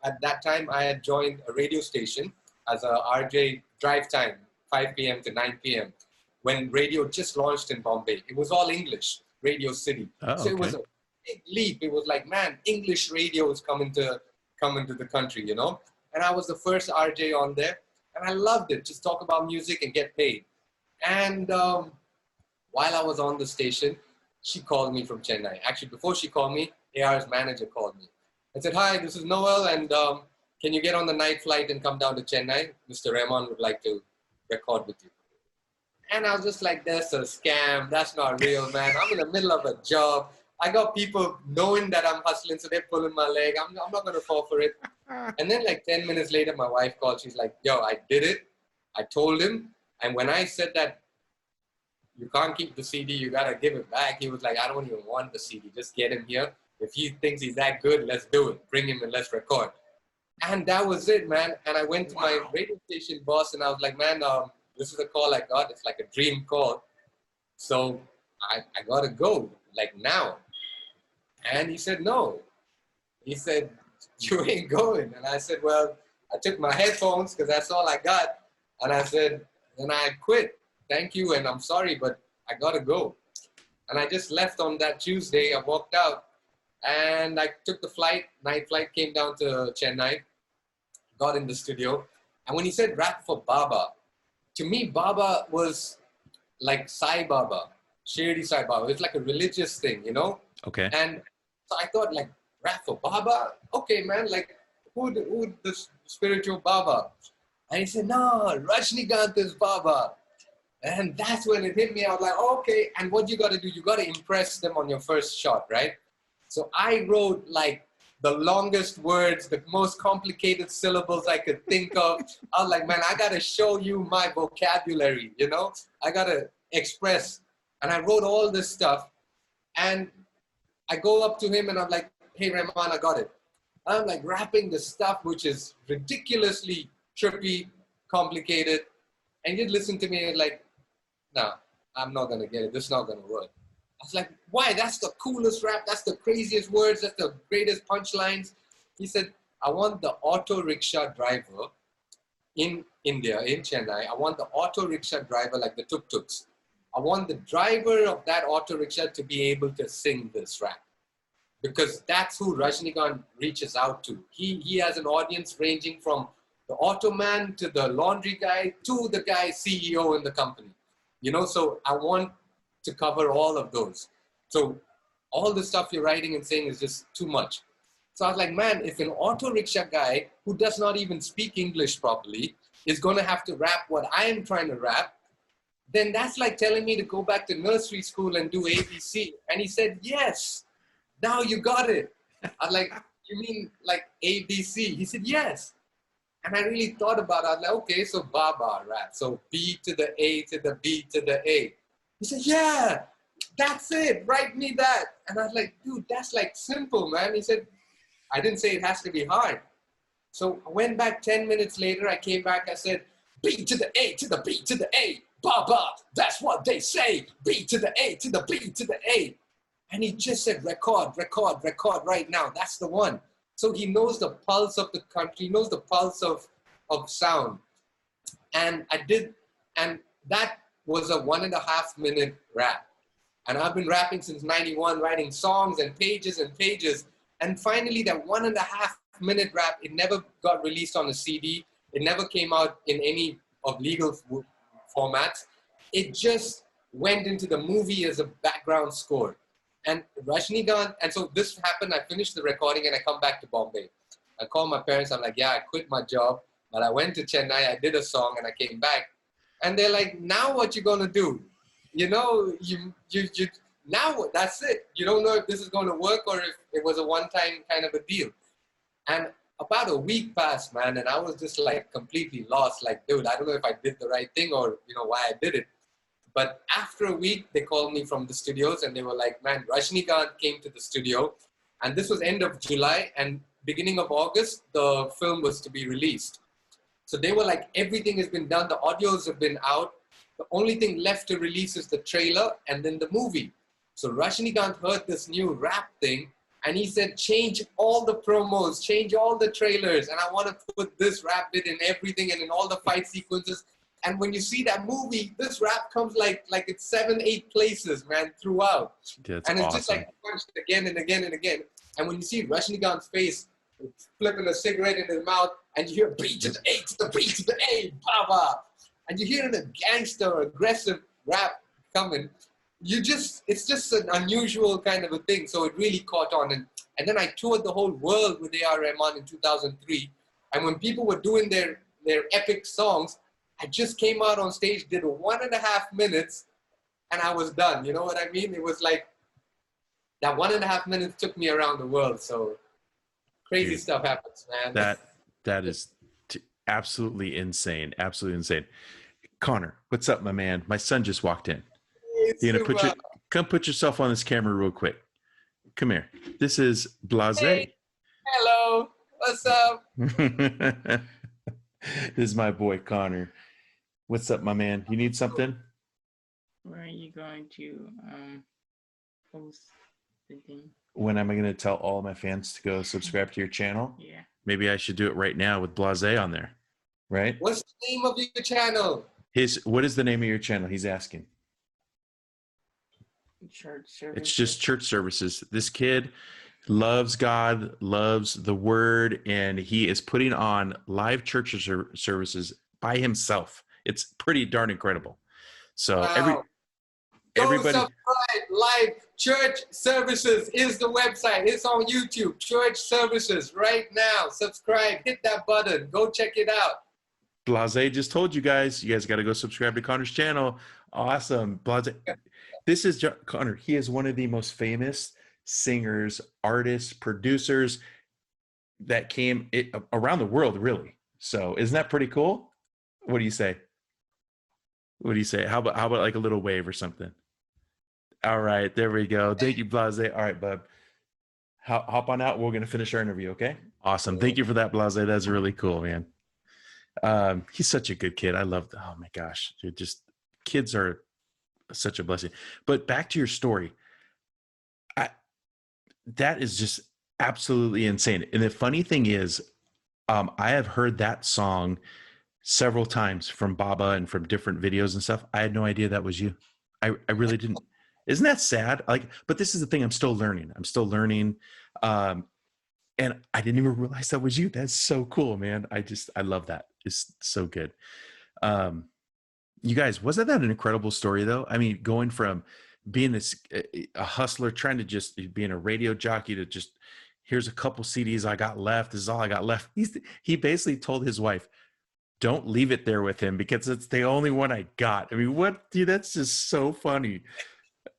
at that time, I had joined a radio station as a RJ drive time, 5 p.m. to 9 p.m. when radio just launched in Bombay. It was all English, Radio City. So it was a big leap. It was like, man, English radio is coming to the country, you know? And I was the first RJ on there, and I loved it. Just talk about music and get paid. And while I was on the station, she called me from Chennai. Actually, before she called me, AR's manager called me. I said, hi, this is Noel, and can you get on the night flight and come down to Chennai? Mr. Rahman would like to record with you. And I was just like, that's a scam. That's not real, man. I'm in the middle of a job. I got people knowing that I'm hustling, so they're pulling my leg. I'm not going to fall for it. And then like 10 minutes later, my wife called. She's like, yo, I did it. I told him. And when I said that you can't keep the CD, you got to give it back, he was like, I don't even want the CD. Just get him here. If he thinks he's that good, let's do it. Bring him and let's record. And that was it, man. And I went to my radio station boss, and I was like, man, this is a call I got. It's like a dream call. So I got to go, like now. And he said, no. He said, you ain't going. And I said, well, I took my headphones because that's all I got. And I said, and I quit. Thank you, and I'm sorry, but I got to go. And I just left on that Tuesday. I walked out, and I took the flight. Night flight, came down to Chennai, got in the studio. And when he said rap for Baba, to me, Baba was like Sai Baba, Shirdi Sai Baba. It's like a religious thing, you know? Okay. And so I thought, like, rap for Baba? Okay, man, like, who the spiritual Baba? And he said, no, Rajnikant is Baba. And that's when it hit me. I was like, okay, and what you got to do, you got to impress them on your first shot, right? So I wrote, like, the longest words, the most complicated syllables I could think of. I was like, man, I got to show you my vocabulary, you know? I got to express. And I wrote all this stuff. And I go up to him and I'm like, hey, Rahman, I got it. I'm like rapping the stuff which is ridiculously trippy, complicated. And you'd listen to me and like, no, I'm not going to get it. This is not going to work. I was like, why? That's the coolest rap. That's the craziest words. That's the greatest punchlines. He said, I want the auto rickshaw driver in India, in Chennai. I want the auto rickshaw driver like the tuk-tuks. I want the driver of that auto rickshaw to be able to sing this rap. Because that's who Rajnikant reaches out to. He has an audience ranging from the auto man to the laundry guy to the guy CEO in the company. You know, so I want to cover all of those. So all the stuff you're writing and saying is just too much. So I was like, man, if an auto rickshaw guy who does not even speak English properly is going to have to rap what I am trying to rap, then that's like telling me to go back to nursery school and do ABC. And he said, yes, now you got it. I was like, you mean like ABC? He said, yes. And I really thought about it. I was like, okay, so Baba rap. So B to the A to the B to the A. He said, yeah, that's it. Write me that. And I was like, dude, that's like simple, man. He said, I didn't say it has to be hard. So I went back 10 minutes later. I came back. I said, B to the A to the B to the A. Baba, that's what they say. B to the A to the B to the A. And he just said, record, record, record right now. That's the one. So he knows the pulse of the country, he knows the pulse of sound. And I did, and that was a 1.5 minute rap. And I've been rapping since 91, writing songs and pages and pages. And finally that 1.5 minute rap, it never got released on a CD. It never came out in any of legal formats. It just went into the movie as a background score. And Rajnikant, and so this happened, I finished the recording and I come back to Bombay. I call my parents, I'm like, yeah, I quit my job, but I went to Chennai, I did a song and I came back. And they're like, now what you gonna do? You know, you now that's it. You don't know if this is gonna work or if it was a one-time kind of a deal. And about a week passed, man, and I was just like completely lost. Like, dude, I don't know if I did the right thing or, you know, why I did it. But after a week, they called me from the studios and they were like, man, Rajnikant came to the studio. And this was end of July and beginning of August, the film was to be released. So they were like, everything has been done. The audios have been out. The only thing left to release is the trailer and then the movie. So Rajnikant heard this new rap thing and he said, change all the promos, change all the trailers. And I want to put this rap bit in everything and in all the fight sequences. And when you see that movie, this rap comes like it's 7, 8 places, man, throughout. That's and it's awesome. just like punched again and again and again. And when you see Rajnikant's face flipping a cigarette in his mouth, and you hear B to the A to the B to the A, baba, and you hear a gangster, aggressive rap coming, it's just an unusual kind of a thing. So it really caught on. And then I toured the whole world with A.R. Rahman in 2003. And when people were doing their epic songs, I just came out on stage, did 1.5 minutes, and I was done. You know what I mean? It was like that 1.5 minutes took me around the world. So crazy stuff happens, man. That is absolutely insane. Absolutely insane. Connor, what's up, my man? My son just walked in. You're gonna come put yourself on this camera real quick. Come here. This is BlaaZe. Hey. Hello. What's up? This is my boy Connor. What's up, my man? You need something? Where are you going to post the thing? When am I going to tell all my fans to go subscribe to your channel? Yeah. Maybe I should do it right now with BlaaZe on there, right? What's the name of your channel? What is the name of your channel? He's asking. Church service. It's just church services. This kid loves God, loves the word, and he is putting on live church services by himself. It's pretty darn incredible. So wow. everybody subscribe. Live church services is the website. It's on YouTube. Church services right now. Subscribe. Hit that button. Go check it out. BlaaZe just told you guys got to go subscribe to Connor's channel. Awesome. BlaaZe. This is Connor. He is one of the most famous singers, artists, producers that came around the world, really. So isn't that pretty cool? What do you say? What do you say? How about like a little wave or something? All right, there we go. Thank you, BlaaZe. All right, bub. Hop on out. We're going to finish our interview, okay? Awesome. Thank you for that, BlaaZe. That's really cool, man. He's such a good kid. I love oh my gosh, dude, just kids are such a blessing. But back to your story. That is just absolutely insane. And the funny thing is, I have heard that song several times from Baba and from different videos and stuff. I had no idea that was you. I really didn't. Isn't that sad? But this is the thing. I'm still learning. And I didn't even realize that was you. That's so cool, man. I love that. It's so good. You guys, wasn't that an incredible story though? I mean, going from being a hustler, trying to just being a radio jockey to just, here's a couple CDs I got left. This is all I got left. He basically told his wife, don't leave it there with him because it's the only one I got. I mean, what, dude, that's just so funny.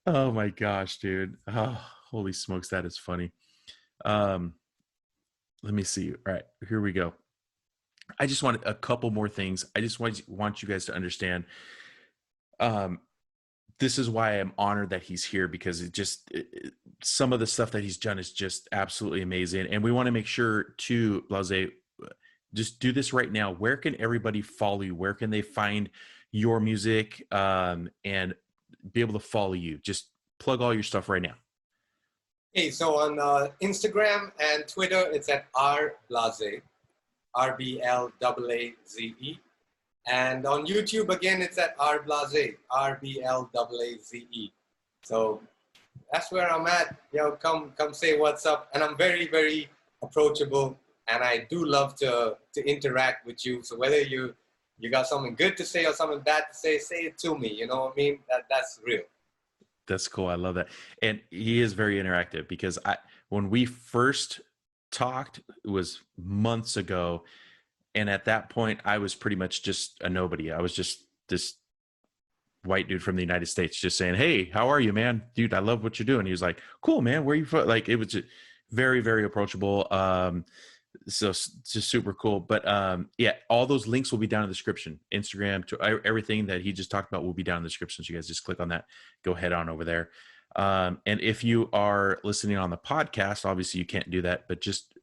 Oh my gosh, dude. Oh, holy smokes. That is funny. Let me see. All right, here we go. I just want a couple more things. I just want you guys to understand. This is why I'm honored that he's here, because some of the stuff that he's done is just absolutely amazing. And we want to make sure too, BlaaZe, just do this right now. Where can everybody follow you? Where can they find your music and be able to follow you? Just plug all your stuff right now. Hey, so on Instagram and Twitter, it's at rblaze, RBLAAZE. And on YouTube, again, it's at rblaze, RBLAAZE. So that's where I'm at. Come say what's up. And I'm very, very approachable. And I do love to interact with you. So whether you got something good to say or something bad to say it to me. You know what I mean? That's real. That's cool. I love that. And he is very interactive because when we first talked, it was months ago. And at that point, I was pretty much just a nobody. I was just this white dude from the United States just saying, "Hey, how are you, man? Dude, I love what you're doing." He was like, "Cool, man. Where are you from?" Like, it was just very, very approachable. So just super cool. But yeah, all those links will be down in the description. Instagram, to everything that he just talked about will be down in the description. So you guys just click on that, go head on over there. And if you are listening on the podcast, obviously you can't do that, but just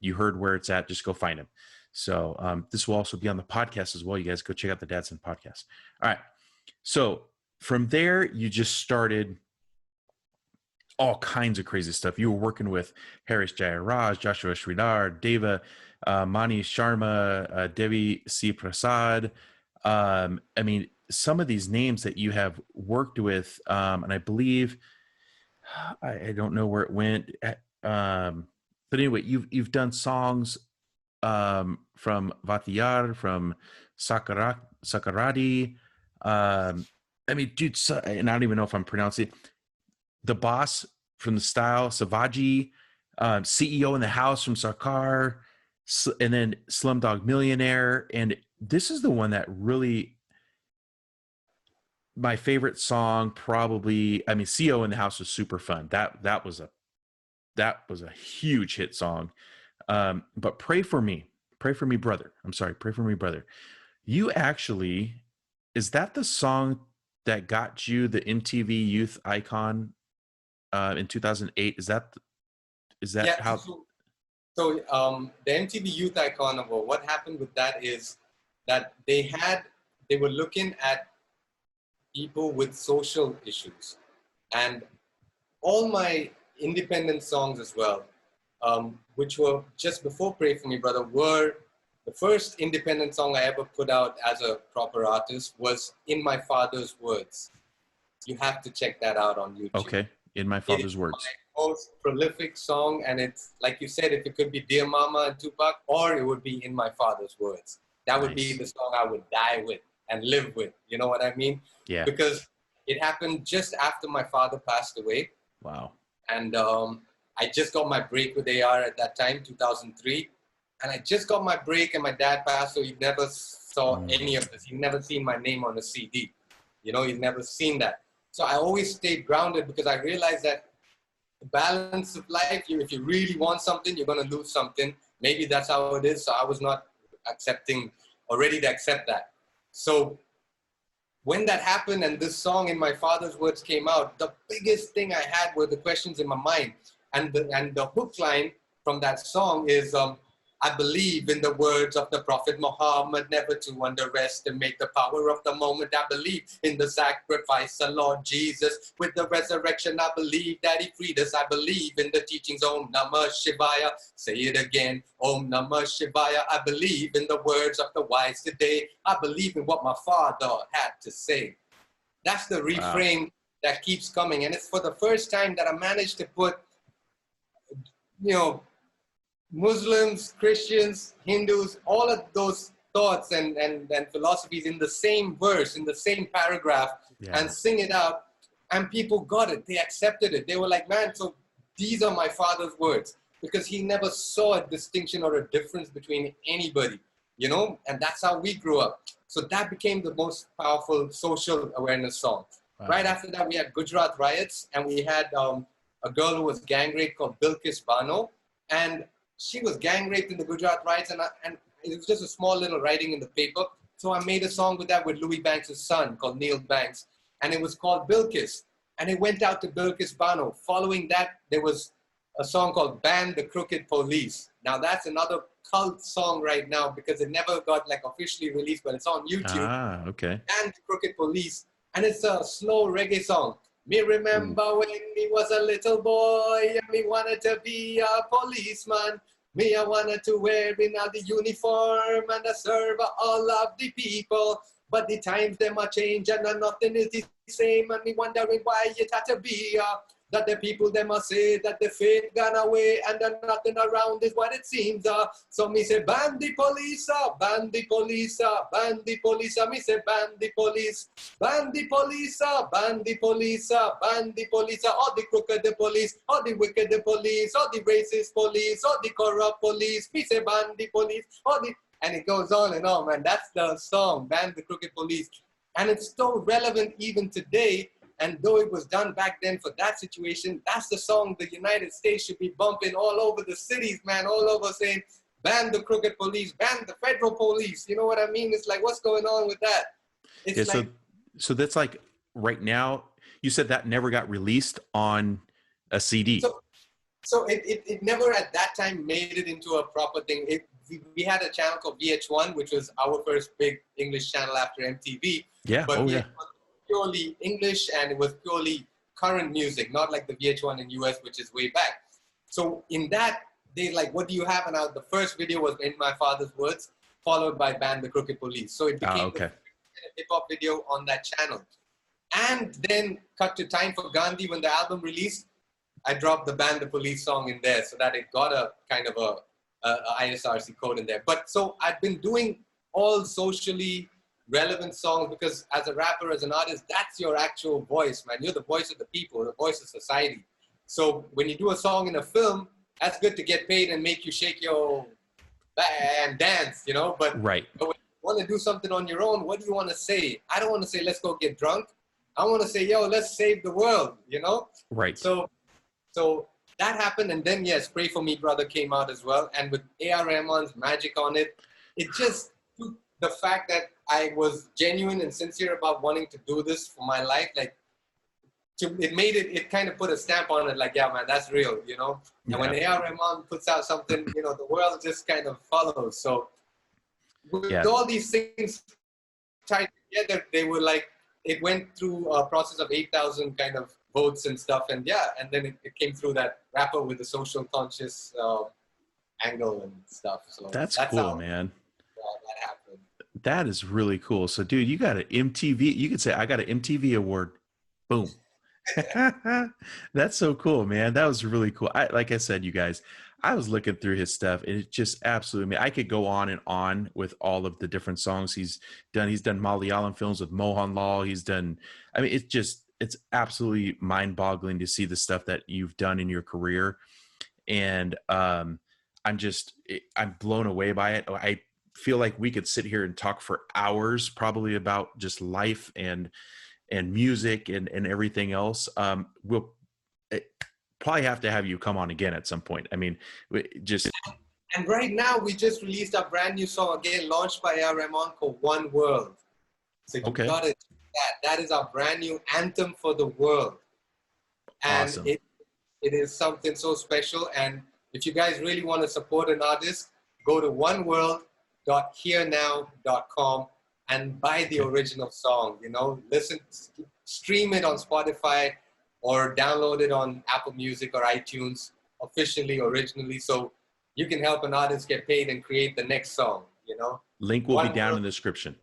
you heard where it's at, just go find him. So this will also be on the podcast as well. You guys go check out the Dadson podcast. All right. So from there, you just started all kinds of crazy stuff. You were working with Harris Jayaraj, Joshua Sridhar, Deva, Mani Sharma, Devi C. Prasad. I mean, some of these names that you have worked with, and I believe, I don't know where it went, but anyway, you've done songs from Vatiyar, from Sakarati. I mean, dude, and I don't even know if I'm pronouncing it. The Boss from the Style, Savaji, CEO in the House from Sarkar, and then Slumdog Millionaire. And this is the one that really, my favorite song, probably. I mean, CEO in the House was super fun. That was a huge hit song. But Pray for Me, Brother. I'm sorry, Pray for Me, Brother. You actually, is that the song that got you the MTV Youth Icon in 2008? Is that Yeah, how? So the MTV Youth Icon, what happened with that is that they were looking at people with social issues, and all my independent songs as well, which were just before Pray For Me Brother, were the first independent song I ever put out as a proper artist was In My Father's Words. You have to check that out on YouTube. Okay, In My Father's Words. My most prolific song, and it's like you said, if it could be Dear Mama and Tupac, or it would be In My Father's Words. That would be the song I would die with and live with. You know what I mean? Yeah. Because it happened just after my father passed away. Wow. And I just got my break with AR at that time, 2003. And I just got my break, and my dad passed, so he never saw any of this. He'd never seen my name on a CD. You know, he'd never seen that. So I always stayed grounded because I realized that the balance of life, if you really want something, you're going to lose something. Maybe that's how it is. So I was not ready to accept that. So when that happened and this song In My Father's Words came out, the biggest thing I had were the questions in my mind. And the hook line from that song is, I believe in the words of the Prophet Muhammad, never to underestimate the power of the moment. I believe in the sacrifice of Lord Jesus. With the resurrection, I believe that he freed us. I believe in the teachings, Om Namah Shivaya. Say it again, Om Namah Shivaya. I believe in the words of the wise today. I believe in what my father had to say. That's the refrain that keeps coming. And it's for the first time that I managed to put, you know, Muslims, Christians, Hindus, all of those thoughts and philosophies in the same verse, in the same paragraph, and sing it out. And people got it. They accepted it. They were like, man, so these are my father's words. Because he never saw a distinction or a difference between anybody, you know? And that's how we grew up. So that became the most powerful social awareness song. Wow. Right after that, we had Gujarat riots, and we had a girl who was gang raped called Bilkis Bano. And she was gang raped in the Gujarat riots, and it was just a small little writing in the paper. So I made a song with that with Louis Banks' son called Neil Banks, and it was called Bilkis. And it went out to Bilkis Bano. Following that, there was a song called Ban the Crooked Police. Now that's another cult song right now because it never got like officially released, but it's on YouTube. Ah, okay. Ban the Crooked Police. And it's a slow reggae song. Me remember when me was a little boy and me wanted to be a policeman. Me I wanted to wear in all the uniform and I serve all of the people. But the times them a change and nothing is the same, and me wondering why it had to be. that the people them must say that the faith gone away and the nothing around is what it seems. So me say ban the police, ban the police, ban the police. Me say ban the police, ban the police, ban the police, ban the police. All the crooked the police, all the wicked the police, all the racist police, all the corrupt police. Me say ban the police, all the, and it goes on and on, man. That's the song, Ban the Crooked Police. And it's still relevant even today. And though it was done back then for that situation, that's the song the United States should be bumping all over the cities, man, all over saying, ban the crooked police, ban the federal police. You know what I mean? It's like, what's going on with that? It's Yeah, like, so that's like right now, you said that never got released on a CD. So it never at that time made it into a proper thing. We had a channel called VH1, which was our first big English channel after MTV. Yeah, But oh yeah. purely English, and it was purely current music, not like the VH1 in US, which is way back. So in that, they like, what do you have? And the first video was In My Father's Words, followed by Ban the Crooked Police. So it became the hip-hop video on that channel. And then cut to Time for Gandhi, when the album released, I dropped the Ban the Police song in there so that it got a kind of a ISRC code in there. But so I've been doing all socially relevant songs because as a rapper, as an artist, that's your actual voice, man. You're the voice of the people, the voice of society. So when you do a song in a film, that's good to get paid and make you shake your and dance, you know? But, right. But when you want to do something on your own, what do you want to say? I don't want to say, let's go get drunk. I want to say, yo, let's save the world, you know? Right. So that happened. And then, yes, Pray For Me, Brother came out as well. And with A.R. Rahman's magic on it, it just took the fact that I was genuine and sincere about wanting to do this for my life. Like, it kind of put a stamp on it, like, yeah, man, that's real, you know? And when A.R. Rahman puts out something, you know, the world just kind of follows. So with all these things tied together, they were like, it went through a process of 8,000 kind of votes and stuff. And and then it came through that rapper with the social conscious angle and stuff. So that's cool, how, man. That happened. That is really cool. So, dude, you got an MTV. You could say, I got an MTV award. Boom. That's so cool, man. That was really cool. Like I said, you guys, I was looking through his stuff, and it's just absolutely, I could go on and on with all of the different songs he's done. He's done Malayalam films with Mohan Lal. He's done, it's absolutely mind-boggling to see the stuff that you've done in your career. And I'm blown away by it. I feel like we could sit here and talk for hours probably about just life and music and everything else. We'll probably have to have you come on again at some point. I mean, just. And right now we just released a brand new song again, launched by A.R. Rahman, called One World. So you got it. That is our brand new anthem for the world. And awesome. It is something so special. And if you guys really want to support an artist, go to oneworld.hearnow.com and buy the original song, you know, stream it on Spotify or download it on Apple Music or iTunes originally, so you can help an artist get paid and create the next song, you know. Link will be down in the description.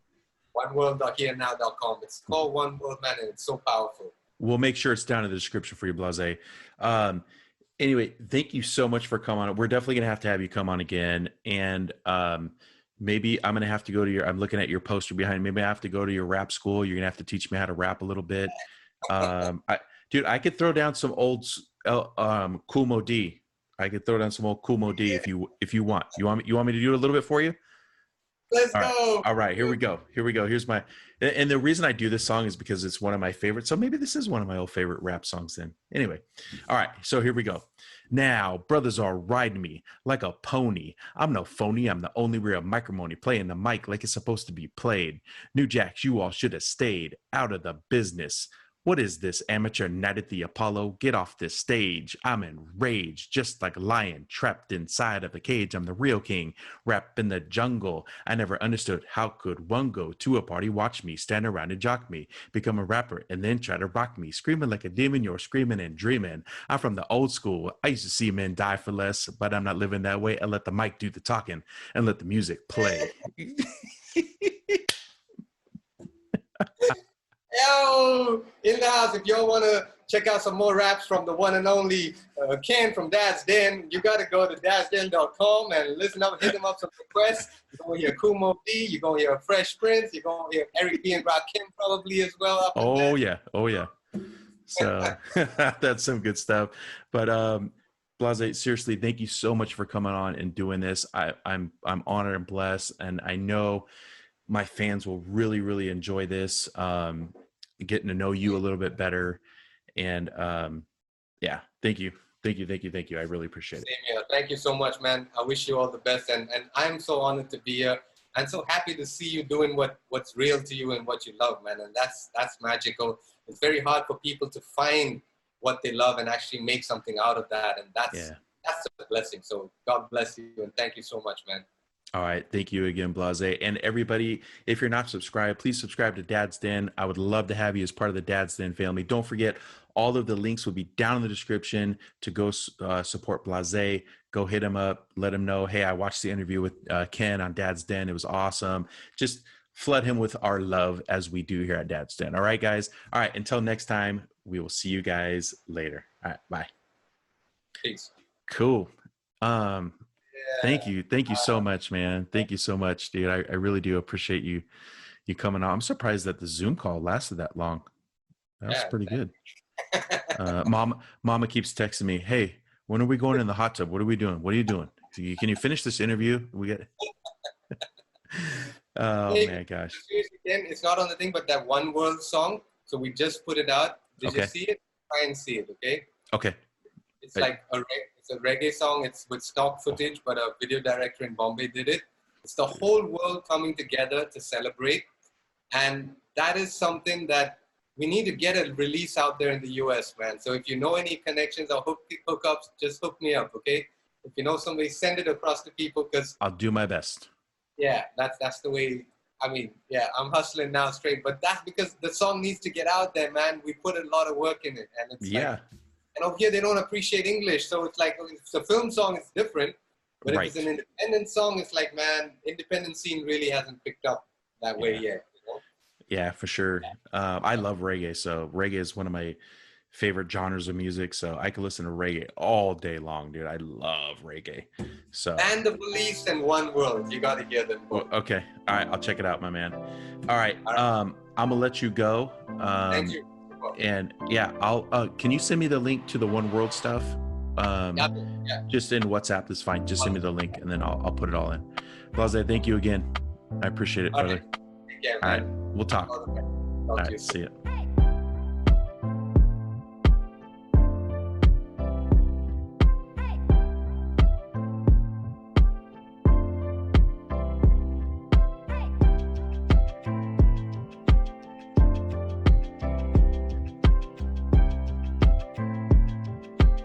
Oneworld.hearnow.com. It's called One World, man, and it's so powerful. We'll make sure it's down in the description for you, BlaaZe. Anyway, thank you so much for coming on. We're definitely going to have you come on again. And maybe I'm going to have to go to I'm looking at your poster behind. Maybe I have to go to your rap school. You're going to have to teach me how to rap a little bit. Dude, I could throw down some old Kool Moe Dee. I could throw down some old Kool Moe Dee if you want. You want me to do it a little bit for you? Let's go. All right, here we go. Here's my, and the reason I do this song is because it's one of my favorites. So maybe this is one of my old favorite rap songs then. Anyway, all right, so here we go. Now, brothers are riding me like a pony. I'm no phony. I'm the only real micromoney, playing the mic like it's supposed to be played. New Jacks, you all should have stayed out of the business. What is this amateur night at the Apollo? Get off this stage. I'm enraged, just like a lion trapped inside of a cage. I'm the real king, rap in the jungle. I never understood how could one go to a party, watch me, stand around and jock me, become a rapper, and then try to rock me. Screaming like a demon, you're screaming and dreaming. I'm from the old school. I used to see men die for less, but I'm not living that way. I let the mic do the talking and let the music play. Yo, in the house, if y'all want to check out some more raps from the one and only Ken from Dad's Den, you got to go to dadsden.com and listen up, hit them up some requests. You're going to hear Kumo D, you're going to hear Fresh Prince, you're going to hear Eric B. and Rakim probably as well. Up Oh, yeah. Oh, yeah. So that's some good stuff. But BlaaZe, seriously, thank you so much for coming on and doing this. I'm honored and blessed, and I know my fans will really, really enjoy this, getting to know you a little bit better. And yeah, thank you. Thank you. Thank you. Thank you. I really appreciate it. Same here. Thank you so much, man. I wish you all the best. And I'm so honored to be here. I'm so happy to see you doing what's real to you and what you love, man. And that's magical. It's very hard for people to find what they love and actually make something out of that. And that's a blessing. So God bless you. And thank you so much, man. All right. Thank you again, BlaaZe. And everybody, if you're not subscribed, please subscribe to Dad's Den. I would love to have you as part of the Dad's Den family. Don't forget, all of the links will be down in the description to go support BlaaZe. Go hit him up. Let him know, hey, I watched the interview with Ken on Dad's Den. It was awesome. Just flood him with our love as we do here at Dad's Den. All right, guys. All right. Until next time, we will see you guys later. All right. Bye. Peace. Cool. Thank you. Thank you so much, man. Thank you so much, dude. I really do appreciate you coming on. I'm surprised that the Zoom call lasted that long. That was pretty good. Mama keeps texting me, hey, when are we going in the hot tub? What are we doing? What are you doing? Can you finish this interview? We get oh man, gosh. It's not on the thing, but that One World song. So we just put it out. Did you see it? Try and see it, okay? Okay. It's like it's a reggae song. It's with stock footage, but a video director in Bombay did it. It's the whole world coming together to celebrate. And that is something that we need to get a release out there in the US, man. So if you know any connections or hookups, just hook me up, okay? If you know somebody, send it across to people, because I'll do my best. Yeah, that's the way. I mean, yeah, I'm hustling now straight, but that's because the song needs to get out there, man. We put a lot of work in it, and it's like, and over here they don't appreciate English, so it's like, if it's a film song, it's different. But if it's an independent song, it's like, man, independent scene really hasn't picked up that way yet. You know? Yeah, for sure. I love reggae, so reggae is one of my favorite genres of music, so I can listen to reggae all day long, dude. I love reggae. So and the Police and One World, you got to hear them both. Okay, all right, I'll check it out, my man. All right, I'm gonna let you go. Thank you. And yeah, I'll can you send me the link to the One World stuff? Just in WhatsApp is fine. Just send me the link and then I'll put it all in. BlaaZe, thank you again. I appreciate it, brother. Take care, man. All right, we'll talk. All All right, see ya.